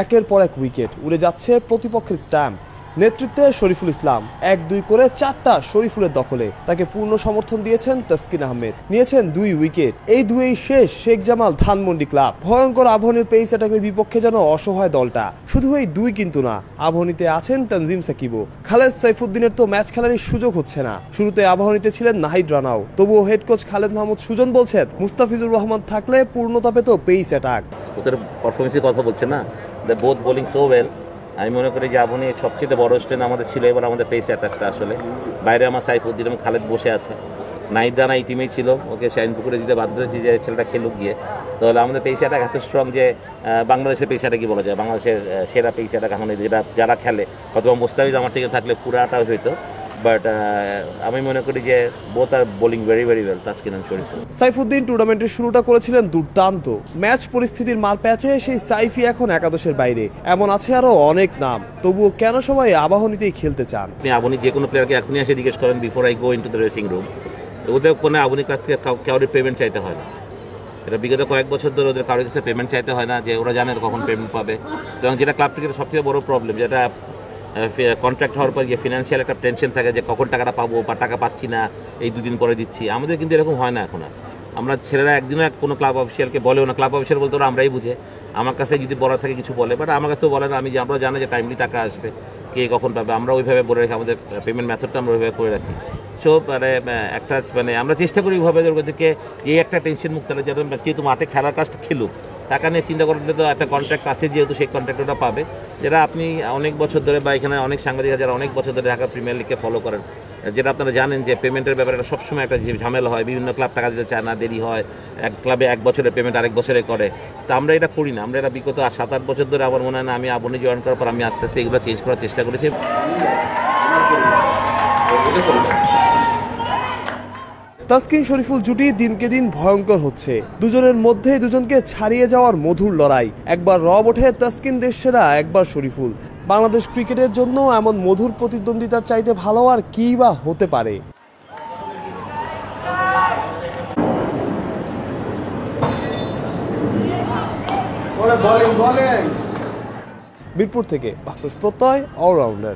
একের পর এক উইকেট, উড়ে যাচ্ছে প্রতিপক্ষের স্ট্যাম্প। নেতৃত্বে শরীফুল ইসলাম 1-2 করে 4টা শরীফুলের দখলে। তাকে পূর্ণ সমর্থন দিয়েছেন তাসকিন আহমেদ, নিয়েছেন 2 উইকেট। এই দুয়েই শেষ শেখ জামাল ধানমন্ডি ক্লাব। ভয়ঙ্কর আবাহনীর পেস অ্যাটাকের বিপক্ষে যেন অসহায় দলটা। শুধু এই 2 কিন্তু না, আবাহনীতে আছেন তানজিম সাকিবও। খালেদ সাইফুদ্দিনের তো ম্যাচ খেলারই সুযোগ হচ্ছে না। শুরুতে আবাহনীতে ছিলেন নাহিদ রানাও, তবুও হেড কোচ খালেদ মাহমুদ সুজন বলছেন মুস্তাফিজুর রহমান থাকলে পূর্ণতা পেত পেস অ্যাটাক। ওদের পারফরমেন্সের কথা বলছে না, the both bowling so well. আমি মনে করি যে আবাহনী সবচেয়ে বড় স্ট্রেন্থ আমাদের ছিল এবার আমাদের পেস অ্যাটাকটা। আসলে বাইরে আমার সাইফুদ্দিন এবং খালেদ বসে আছে, নাহিদ রানা এই টিমেই ছিল, ওকে শাহিনপুকুরে দিতে বাধ্য হয়েছি যে ছেলেটা খেলুক গিয়ে। তাহলে আমাদের পেস অ্যাটাক এত স্ট্রং যে বাংলাদেশের পেস অ্যাটাকই বলা যায়, বাংলাদেশের সেরা পেস অ্যাটাক এখন যারা খেলে। অথবা মুস্তাফিজ আমার থেকে থাকলে পুরাটা হইতো, বাট আমি মনে করি যে বোথ আর bowling very very well, Taskin and Shoriful. Saifuddin টুর্নামেন্টের শুরুটা করেছিলেন দুর্দান্ত। ম্যাচ পরিস্থিতির মার প্যাচে সেই সাইফি এখন একাদশের বাইরে। এমন আছে আরো অনেক নাম, তবুও কেন সবাই আবাহনীতেই খেলতে চান? আপনি আবাহনী যে কোনো প্লেয়ারকে এখনই এসে জিজ্ঞেস করেন before I go into the dressing room, ওদের কোনো আবাহনী ক্লাব থেকে কাউরে পেমেন্ট চাইতে হয় না। এটা বিগত কয়েক বছর ধরে ওদের কারোর কাছে পেমেন্ট চাইতে হয় না, যে ওরা জানে কখন পেমেন্ট পাবে। এবং যেটা ক্লাব ক্রিকেটের সবথেকে বড় প্রবলেম, যেটা কন্ট্রাক্ট হওয়ার পর যে ফিনান্সিয়াল একটা টেনশন থাকে যে কখন টাকাটা পাবো বা টাকা পাচ্ছি না, এই 2 দিন পরে দিচ্ছি। আমাদের কিন্তু এরকম হয় না এখন আর। আমরা ছেলেরা একদিনও কোনো ক্লাব অফিসিয়ালকে বলেও না, ক্লাব অফিসিয়াল বলতে ওরা আমরাই বুঝে। আমার কাছে যদি বলার থাকে কিছু বলে, বাট আমার কাছেও বলে না। আমরা জানি যে টাইমলি টাকা আসবে, কে কখন পাবে, আমরা ওইভাবে বলে রাখি। আমাদের পেমেন্ট মেথডটা আমরা ওইভাবে করে রাখি। সো একটা আমরা চেষ্টা করি ওইভাবে ওদেরকে এই একটা টেনশন মুক্ত হলে, যেহেতু মাঠে খেলার কাজটা খেলুক, টাকা নিয়ে চিন্তা করলে তো একটা কন্ট্রাক্ট আছে, যেহেতু সেই কন্ট্রাক্টটা পাবে। যেটা আপনি অনেক বছর ধরে বা এখানে অনেক সাংবাদিক যারা অনেক বছর ধরে ঢাকা প্রিমিয়ার লিগকে ফলো করেন, যেটা আপনারা জানেন যে পেমেন্টের ব্যাপারে সবসময় একটা ঝামেলা হয়। বিভিন্ন ক্লাব টাকা দিতে চায় না, দেরি হয়। এক ক্লাবে 1 বছরের পেমেন্ট আরেক বছরে করে। তো আমরা এটা করি না। আমরা এটা বিগত 7-8 বছর ধরে, আমার মনে হয় না আমি আবাহনী জয়েন করার পর আমি আস্তে আস্তে এগুলো চেঞ্জ করার চেষ্টা করেছি। তাসকিন শরীফুল জুটি দিনকে দিন ভয়ঙ্কর হচ্ছে। দুজনের মধ্যে দুজনকে ছাড়িয়ে যাওয়ার মধুর লড়াই। একবার রব ওঠে তাসকিন দেশসেরা, একবার শরীফুল। বাংলাদেশ ক্রিকেটের জন্য এমন মধুর প্রতিদ্বন্দ্বিতার চাইতে ভালো আর কি বা হতে পারে? মিরপুর থেকে বাকরুস প্রত্যয়, অলরাউন্ডার।